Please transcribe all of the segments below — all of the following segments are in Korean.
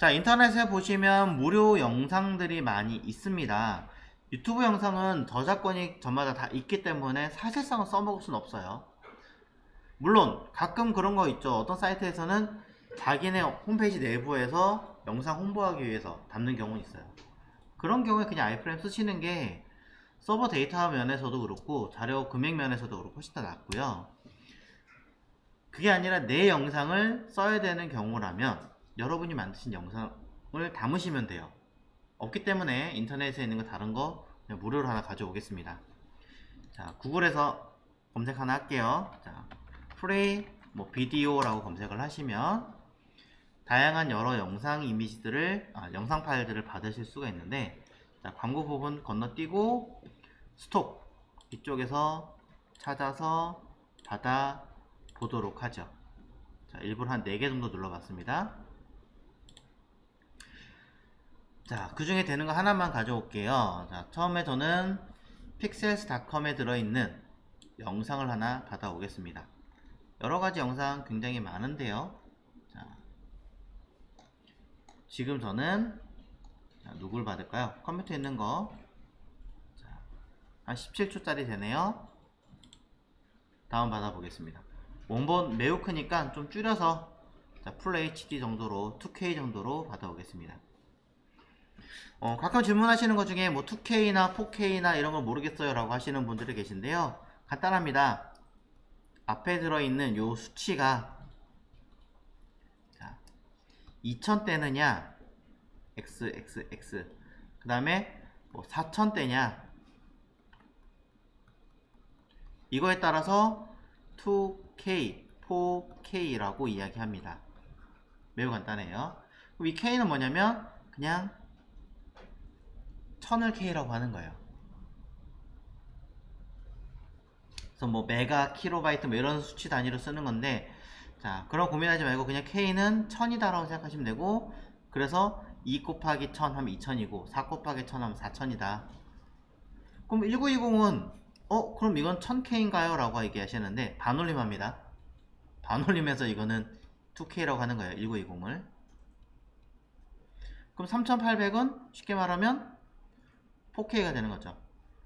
자, 인터넷에 보시면 무료 영상들이 많이 있습니다. 유튜브 영상은 저작권이 저마다 다 있기 때문에 사실상은 써먹을 수는 없어요. 물론 가끔 그런 거 있죠. 어떤 사이트에서는 자기네 홈페이지 내부에서 영상 홍보하기 위해서 담는 경우는 있어요. 그런 경우에 그냥 아이프레임 쓰시는 게 서버 데이터 면에서도 그렇고 자료 금액 면에서도 그렇고 훨씬 더 낫고요. 그게 아니라 내 영상을 써야 되는 경우라면 여러분이 만드신 영상을 담으시면 돼요. 없기 때문에 인터넷에 있는 거 다른 거 그냥 무료로 하나 가져오겠습니다. 자, 구글에서 검색 하나 할게요. 자, 프레이 비디오라고 검색을 하시면 다양한 여러 영상 이미지들을 영상 파일들을 받으실 수가 있는데, 자, 광고 부분 건너뛰고 스톡 이쪽에서 찾아서 받아 보도록 하죠. 자, 일부러 한 4개 정도 눌러봤습니다. 자, 그 중에 되는 거 하나만 가져올게요. 자, 처음에 저는 pixels.com에 들어있는 영상을 하나 받아오겠습니다. 여러가지 영상 굉장히 많은데요. 자, 지금 저는 누굴 받을까요? 컴퓨터에 있는 거. 자, 한 17초짜리 되네요. 다운 받아보겠습니다. 원본 매우 크니까 좀 줄여서 풀 HD 정도로 2K 정도로 받아오겠습니다. 가끔 질문하시는 것 중에 2K나 4K나 이런 걸 모르겠어요 라고 하시는 분들이 계신데요. 간단합니다. 앞에 들어있는 요 수치가 2000대느냐 XXX 그 다음에 4000대냐 이거에 따라서 2K, 4K라고 이야기합니다. 매우 간단해요. 그럼 이 K는 뭐냐면 그냥 1000을 K라고 하는 거예요. 그래서 메가, 킬로바이트 이런 수치 단위로 쓰는 건데, 자, 그런 고민하지 말고 그냥 K는 1000이다 라고 생각하시면 되고, 그래서 2 곱하기 1000 하면 2000이고 4 곱하기 1000 하면 4000이다. 그럼 1920은 그럼 이건 1000K인가요? 라고 얘기하시는데 반올림합니다. 반올림해서 이거는 2K라고 하는 거예요. 1920을. 그럼 3800은 쉽게 말하면 4K가 되는 거죠.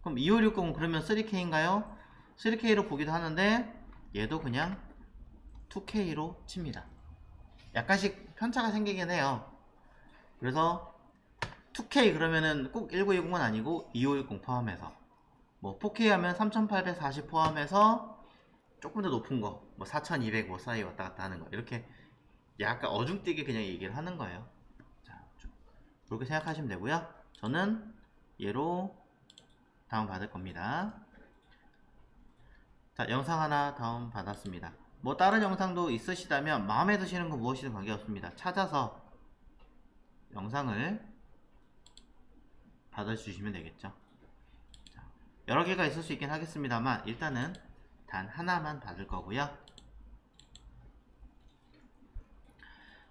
그럼 2560은 그러면 3K인가요? 3K로 보기도 하는데 얘도 그냥 2K로 칩니다. 약간씩 편차가 생기긴 해요. 그래서 2K 그러면은 꼭 1920은 아니고 2560 포함해서 4K 하면 3840 포함해서 조금 더 높은 거 4200 사이 왔다 갔다 하는 거 이렇게 약간 어중뛰게 그냥 얘기를 하는 거예요. 자, 그렇게 생각하시면 되고요. 저는 얘로 다운 받을 겁니다. 자, 영상 하나 다운 받았습니다. 다른 영상도 있으시다면 마음에 드시는 거 무엇이든 관계없습니다. 찾아서 영상을 받아주시면 되겠죠. 자, 여러 개가 있을 수 있긴 하겠습니다만 일단은 단 하나만 받을 거고요.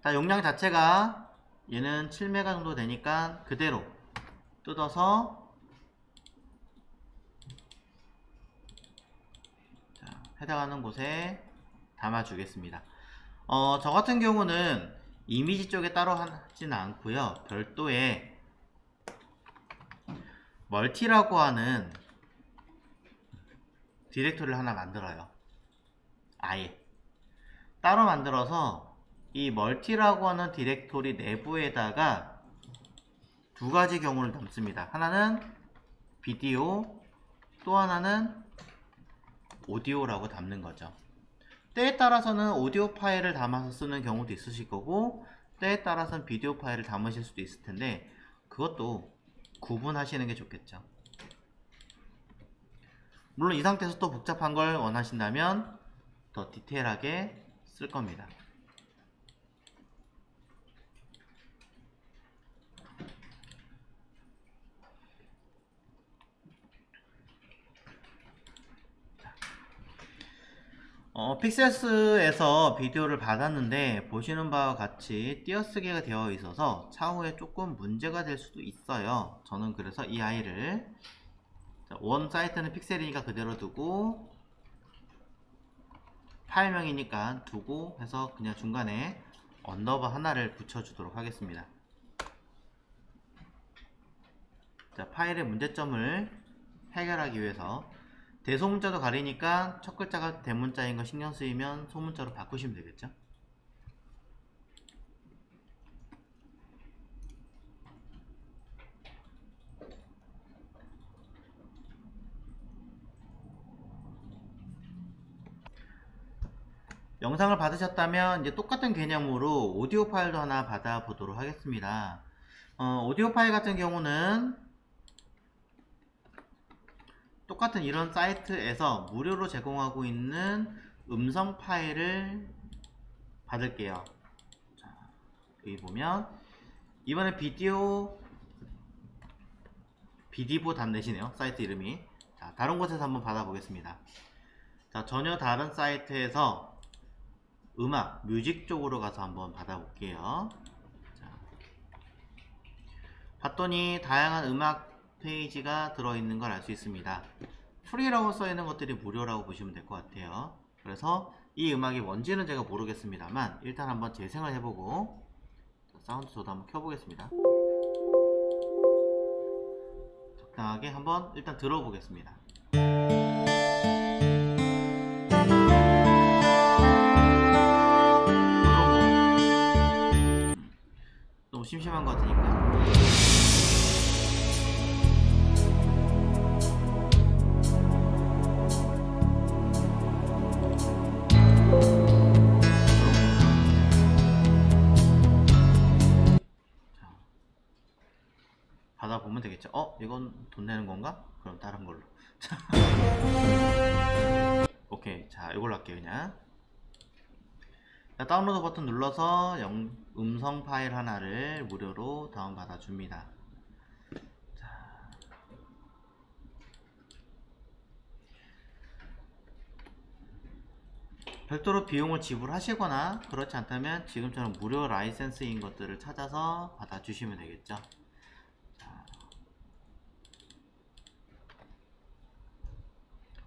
자, 용량 자체가 얘는 7메가 정도 되니까 그대로 뜯어서 해당하는 곳에 담아주겠습니다. 저 같은 경우는 이미지 쪽에 따로 하지는 않고요. 별도의 멀티라고 하는 디렉토리를 하나 만들어요. 아예 따로 만들어서 이 멀티라고 하는 디렉토리 내부에다가 두 가지 경우를 담습니다. 하나는 비디오, 또 하나는 오디오라고 담는 거죠. 때에 따라서는 오디오 파일을 담아서 쓰는 경우도 있으실 거고 때에 따라서는 비디오 파일을 담으실 수도 있을 텐데 그것도 구분하시는 게 좋겠죠. 물론 이 상태에서 또 복잡한 걸 원하신다면 더 디테일하게 쓸 겁니다. 픽셀스에서 비디오를 받았는데 보시는 바와 같이 띄어쓰기가 되어 있어서 차후에 조금 문제가 될 수도 있어요. 저는 그래서 이 아이를 원 사이트는 픽셀이니까 그대로 두고 파일명이니까 두고 해서 그냥 중간에 언더바 하나를 붙여주도록 하겠습니다. 자, 파일의 문제점을 해결하기 위해서 대소문자도 가리니까 첫 글자가 대문자인 거 신경 쓰이면 소문자로 바꾸시면 되겠죠. 영상을 받으셨다면 이제 똑같은 개념으로 오디오 파일도 하나 받아보도록 하겠습니다. 오디오 파일 같은 경우는 똑같은 이런 사이트에서 무료로 제공하고 있는 음성 파일을 받을게요. 자, 여기 보면 이번에 비디보 답넷이네요. 사이트 이름이. 자, 다른 곳에서 한번 받아보겠습니다. 자, 전혀 다른 사이트에서 음악, 뮤직 쪽으로 가서 한번 받아볼게요. 자, 봤더니 다양한 음악 페이지가 들어있는 걸 알 수 있습니다. 프리라고 써있는 것들이 무료라고 보시면 될 것 같아요. 그래서 이 음악이 뭔지는 제가 모르겠습니다만 일단 한번 재생을 해보고 사운드 저도 한번 켜보겠습니다. 적당하게 한번 일단 들어보겠습니다. 너무 심심한 것 같으니까 자, 받아보면 되겠죠. 이건 돈 내는 건가? 그럼 다른 걸로. 오케이, 자, 이걸로 할게요. 그냥 자, 다운로드 버튼 눌러서 음성 파일 하나를 무료로 다운받아 줍니다. 자, 별도로 비용을 지불하시거나 그렇지 않다면 지금처럼 무료 라이센스인 것들을 찾아서 받아 주시면 되겠죠. 자,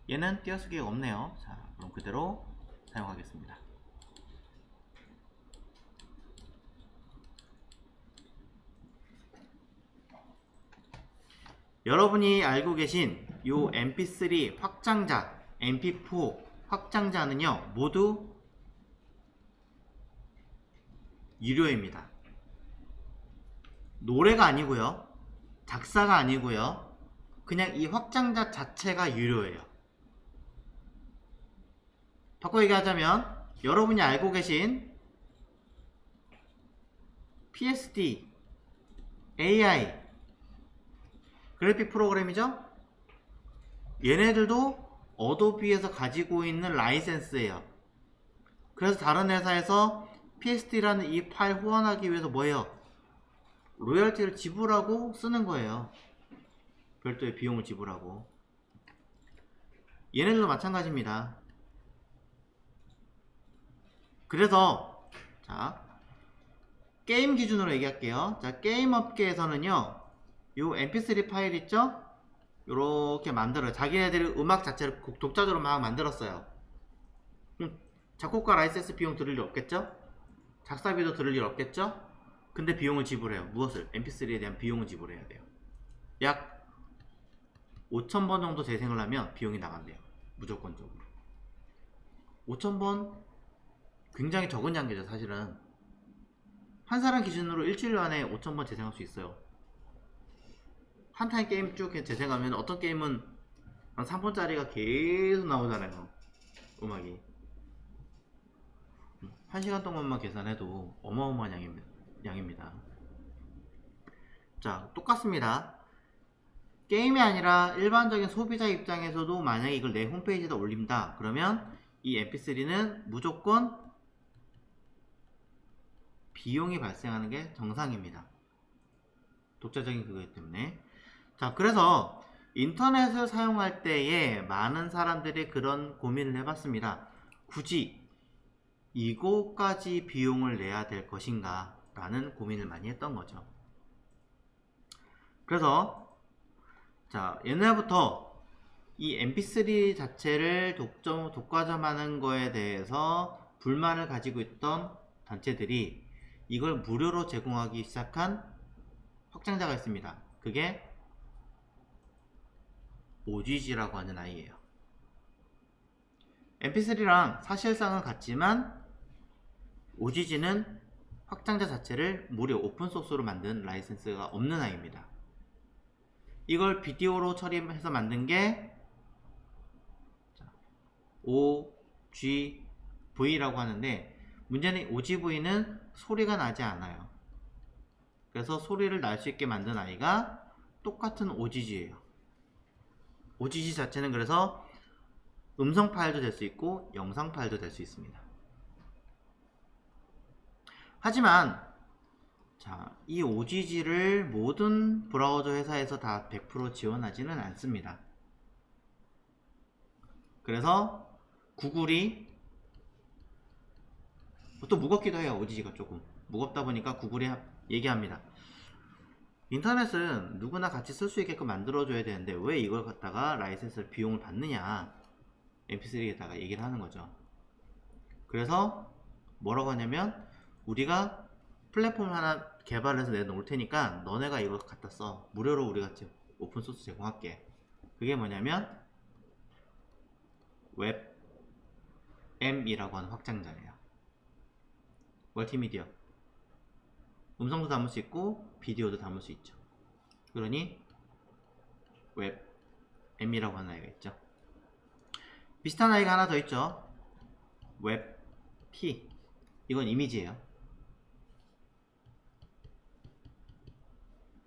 얘는 띄어쓰기가 없네요. 자, 그럼 그대로 사용하겠습니다. 여러분이 알고 계신 요 mp3 확장자, mp4 확장자는요 모두 유료입니다. 노래가 아니고요, 작사가 아니고요, 그냥 이 확장자 자체가 유료예요. 바꿔 얘기하자면 여러분이 알고 계신 PSD, AI 그래픽 프로그램이죠? 얘네들도 어도비에서 가지고 있는 라이센스예요. 그래서 다른 회사에서 PSD라는 이 파일 호환하기 위해서 뭐예요? 로열티를 지불하고 쓰는 거예요. 별도의 비용을 지불하고. 얘네들도 마찬가지입니다. 그래서 자, 게임 기준으로 얘기할게요. 자, 게임 업계에서는요 요 mp3 파일 있죠? 요렇게 만들어요. 자기네들이 음악 자체를 독자적으로 막 만들었어요. 작곡가 라이센스 비용 들을 일 없겠죠? 작사비도 들을 일 없겠죠? 근데 비용을 지불해요. 무엇을? mp3에 대한 비용을 지불해야 돼요. 약 5,000번 정도 재생을 하면 비용이 나간대요. 무조건적으로. 5,000번 굉장히 적은 양계죠. 사실은 한 사람 기준으로 일주일 안에 5,000번 재생할 수 있어요. 한 타임 게임 쭉 재생하면 어떤 게임은 한 3분짜리가 계속 나오잖아요. 음악이 1시간 동안만 계산해도 어마어마한 양입니다. 자, 똑같습니다. 게임이 아니라 일반적인 소비자 입장에서도 만약에 이걸 내 홈페이지에다 올린다 그러면 이 mp3는 무조건 비용이 발생하는 게 정상입니다. 독자적인 그거기 때문에. 자, 그래서 인터넷을 사용할 때에 많은 사람들이 그런 고민을 해봤습니다. 굳이 이거까지 비용을 내야 될 것인가 라는 고민을 많이 했던 거죠. 그래서 자, 옛날부터 이 mp3 자체를 독과점하는 거에 대해서 불만을 가지고 있던 단체들이 이걸 무료로 제공하기 시작한 확장자가 있습니다. 그게 OGG라고 하는 아이예요. mp3랑 사실상은 같지만 OGG는 확장자 자체를 무료 오픈소스로 만든 라이센스가 없는 아이입니다. 이걸 비디오로 처리해서 만든 게 OGV라고 하는데, 문제는 OGV는 소리가 나지 않아요. 그래서 소리를 날 수 있게 만든 아이가 똑같은 OGG예요. OGG 자체는 그래서 음성 파일도 될 수 있고 영상 파일도 될 수 있습니다. 하지만 이 OGG를 모든 브라우저 회사에서 다 100% 지원하지는 않습니다. 그래서 구글이 또 무겁기도 해요. OGG가 조금 무겁다 보니까 구글이 얘기합니다. 인터넷은 누구나 같이 쓸 수 있게끔 만들어줘야 되는데 왜 이걸 갖다가 라이센스 비용을 받느냐, mp3에다가 얘기를 하는 거죠. 그래서 뭐라고 하냐면, 우리가 플랫폼 하나 개발해서 내놓을 테니까 너네가 이걸 갖다 써. 무료로 우리가 오픈소스 제공할게. 그게 뭐냐면 웹M이라고 하는 확장자예요. 멀티미디어, 음성도 담을 수 있고 비디오도 담을 수 있죠. 그러니 웹M이라고 하는 아이가 있죠. 비슷한 아이가 하나 더 있죠. 웹P. 이건 이미지예요.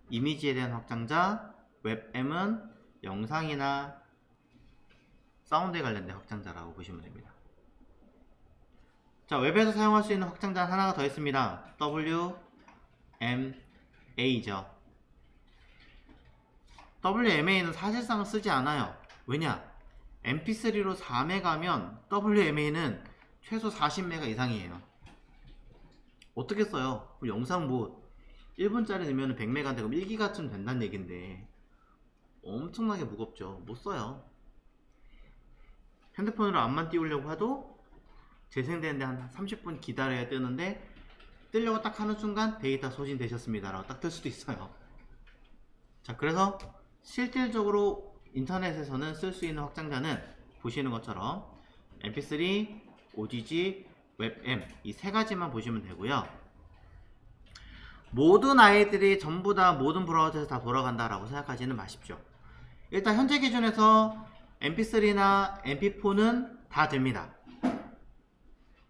이미지에 대한 확장자. 웹M은 영상이나 사운드에 관련된 확장자라고 보시면 됩니다. 자, 웹에서 사용할 수 있는 확장자 하나가 더 있습니다. WMA죠. WMA는 사실상 쓰지 않아요. 왜냐? mp3로 4메가면 WMA는 최소 40메가 이상이에요. 어떻게 써요? 영상 1분짜리 넣으면 100메가인데 그럼 1기가쯤 된다는 얘긴데 엄청나게 무겁죠. 못 써요. 핸드폰으로 앞만 띄우려고 해도 재생되는데 한 30분 기다려야 뜨는데, 뜨려고 딱 하는 순간 데이터 소진되셨습니다 라고 딱 뜰 수도 있어요. 자, 그래서 실질적으로 인터넷에서는 쓸 수 있는 확장자는 보시는 것처럼 mp3, OGG, 웹M 이 세 가지만 보시면 되고요. 모든 아이들이 전부 다 모든 브라우저에서 다 돌아간다 라고 생각하지는 마십시오. 일단 현재 기준에서 mp3나 mp4는 다 됩니다.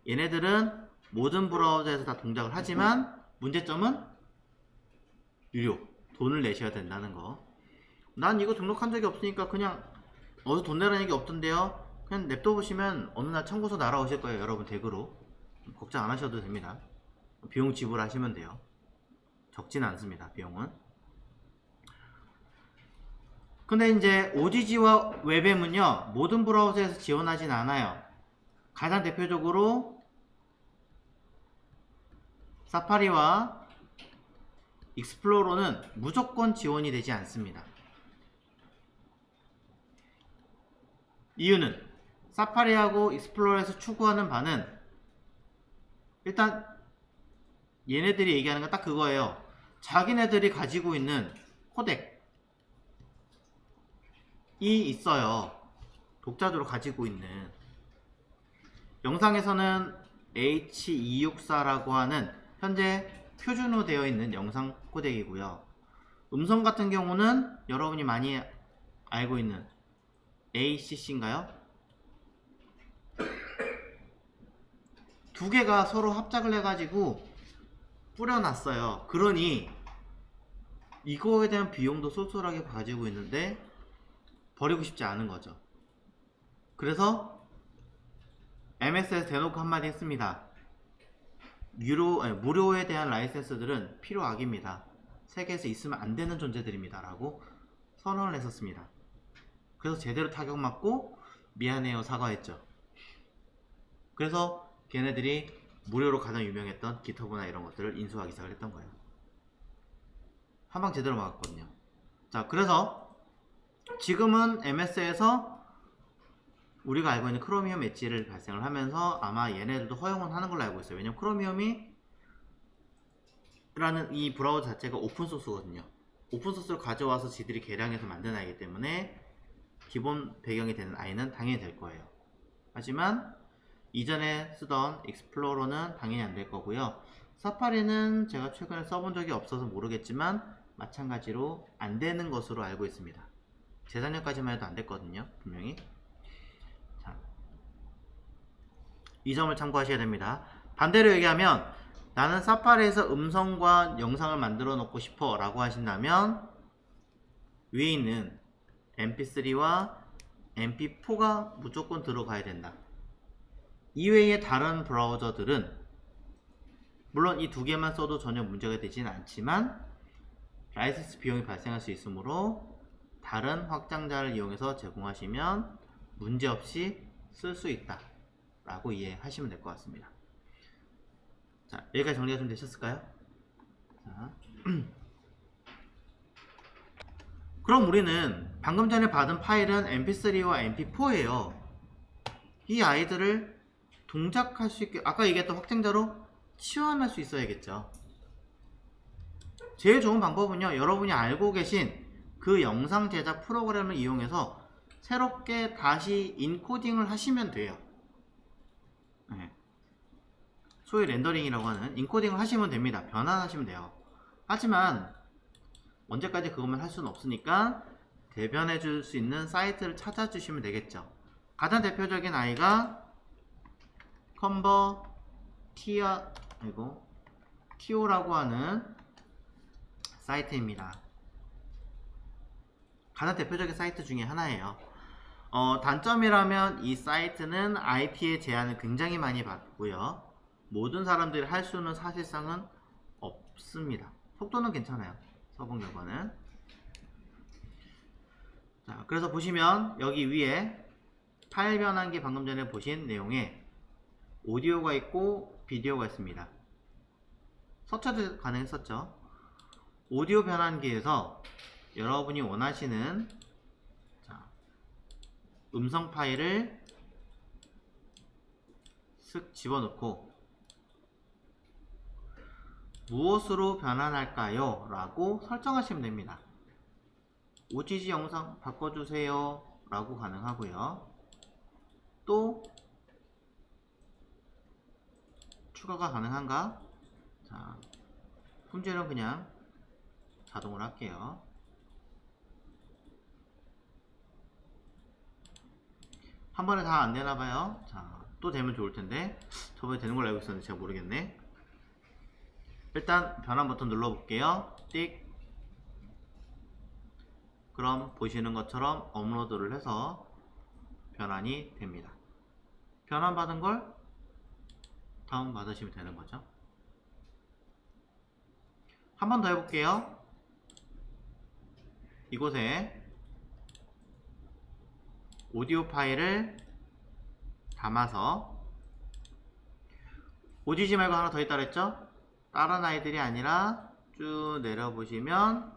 얘네들은 모든 브라우저에서 다 동작을 하지만 문제점은 유료, 돈을 내셔야 된다는 거. 난 이거 등록한 적이 없으니까 그냥 어디서 돈 내라는 얘기 없던데요, 그냥 냅둬보시면 어느 날 청구서 날아오실 거예요. 여러분 댁으로. 걱정 안 하셔도 됩니다. 비용 지불하시면 돼요. 적지는 않습니다, 비용은. 근데 이제 OGG와 웹엠은요 모든 브라우저에서 지원하진 않아요. 가장 대표적으로 사파리와 익스플로러는 무조건 지원이 되지 않습니다. 이유는 사파리하고 익스플로러에서 추구하는 바는, 일단 얘네들이 얘기하는 건 딱 그거예요. 자기네들이 가지고 있는 코덱이 있어요. 독자적으로 가지고 있는. 영상에서는 H264라고 하는 현재 표준으로 되어 있는 영상 코덱이고요. 음성 같은 경우는 여러분이 많이 알고 있는 ACC인가요? 두 개가 서로 합작을 해가지고 뿌려놨어요. 그러니 이거에 대한 비용도 쏠쏠하게 가지고 있는데 버리고 싶지 않은 거죠. 그래서 MS에서 대놓고 한마디 했습니다. 무료에 대한 라이센스들은 필요악입니다. 세계에서 있으면 안 되는 존재들입니다 라고 선언을 했었습니다. 그래서 제대로 타격 맞고 미안해요 사과했죠. 그래서 걔네들이 무료로 가장 유명했던 깃허브나 이런 것들을 인수하기 시작을 했던 거예요. 한방 제대로 막았거든요. 자, 그래서 지금은 MS에서 우리가 알고 있는 크로미움 엣지를 발생을 하면서 아마 얘네들도 허용은 하는 걸로 알고 있어요. 왜냐면 크로미움이 라는 이 브라우저 자체가 오픈소스거든요. 오픈소스를 가져와서 지들이 개량해서 만든 아이기 때문에 기본 배경이 되는 아이는 당연히 될 거예요. 하지만 이전에 쓰던 익스플로러는 당연히 안 될 거고요. 사파리는 제가 최근에 써본 적이 없어서 모르겠지만 마찬가지로 안 되는 것으로 알고 있습니다. 재작년까지만 해도 안 됐거든요, 분명히. 자, 이 점을 참고하셔야 됩니다. 반대로 얘기하면 나는 사파리에서 음성과 영상을 만들어 놓고 싶어 라고 하신다면 위에 있는 mp3와 mp4가 무조건 들어가야 된다. 이외의 다른 브라우저들은 물론 이 두 개만 써도 전혀 문제가 되지는 않지만 라이센스 비용이 발생할 수 있으므로 다른 확장자를 이용해서 제공하시면 문제없이 쓸 수 있다 라고 이해하시면 될 것 같습니다. 자, 여기까지 정리가 좀 되셨을까요? 자. 그럼 우리는 방금 전에 받은 파일은 mp3와 mp4예요. 이 아이들을 동작할 수 있게 아까 얘기했던 확장자로 치환할 수 있어야겠죠. 제일 좋은 방법은요, 여러분이 알고 계신 그 영상 제작 프로그램을 이용해서 새롭게 다시 인코딩을 하시면 돼요. 네. 소위 렌더링이라고 하는 인코딩을 하시면 됩니다. 변환하시면 돼요. 하지만 언제까지 그것만 할 수는 없으니까 대변해 줄 수 있는 사이트를 찾아주시면 되겠죠. 가장 대표적인 아이가 티오라고 하는 사이트입니다. 가장 대표적인 사이트 중에 하나예요. 단점이라면 이 사이트는 IP의 제한을 굉장히 많이 받고요. 모든 사람들이 할 수는 사실상은 없습니다. 속도는 괜찮아요. 써본 결과는. 자, 그래서 보시면 여기 위에 파일 변환기 방금 전에 보신 내용에 오디오가 있고 비디오가 있습니다. 서처도 가능했었죠. 오디오 변환기에서 여러분이 원하시는 음성 파일을 쓱 집어넣고 무엇으로 변환할까요? 라고 설정하시면 됩니다. OGG 영상 바꿔주세요 라고 가능하고요. 또 추가가 가능한가? 자, 품질은 그냥 자동으로 할게요. 한 번에 다 안 되나봐요. 자, 또 되면 좋을텐데 저번에 되는 걸로 알고 있었는데 제가 모르겠네. 일단 변환 버튼 눌러볼게요. 띡. 그럼 보시는 것처럼 업로드를 해서 변환이 됩니다. 변환 받은 걸 다운 받으시면 되는 거죠. 한 번 더 해볼게요. 이곳에 오디오 파일을 담아서 OGG 말고 하나 더 있다 그랬죠? 다른 아이들이 아니라 쭉 내려보시면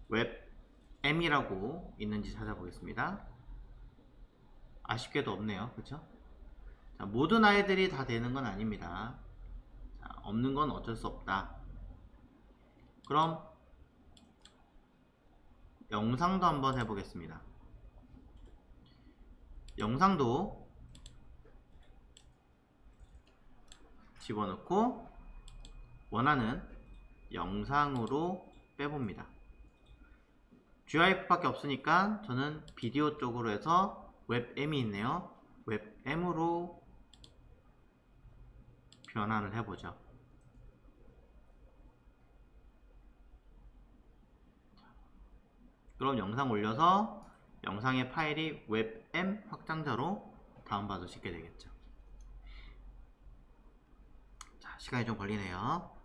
웹M이라고 있는지 찾아보겠습니다. 아쉽게도 없네요. 그쵸? 자, 모든 아이들이 다 되는 건 아닙니다. 자, 없는 건 어쩔 수 없다. 그럼 영상도 한번 해보겠습니다. 영상도 집어넣고 원하는 영상으로 빼봅니다. GIF밖에 없으니까 저는 비디오 쪽으로 해서 웹M이 있네요. 웹M으로 변환을 해보죠. 그럼 영상 올려서 영상의 파일이 웹M 확장자로 다운받을 수 있게 되겠죠. 자, 시간이 좀 걸리네요.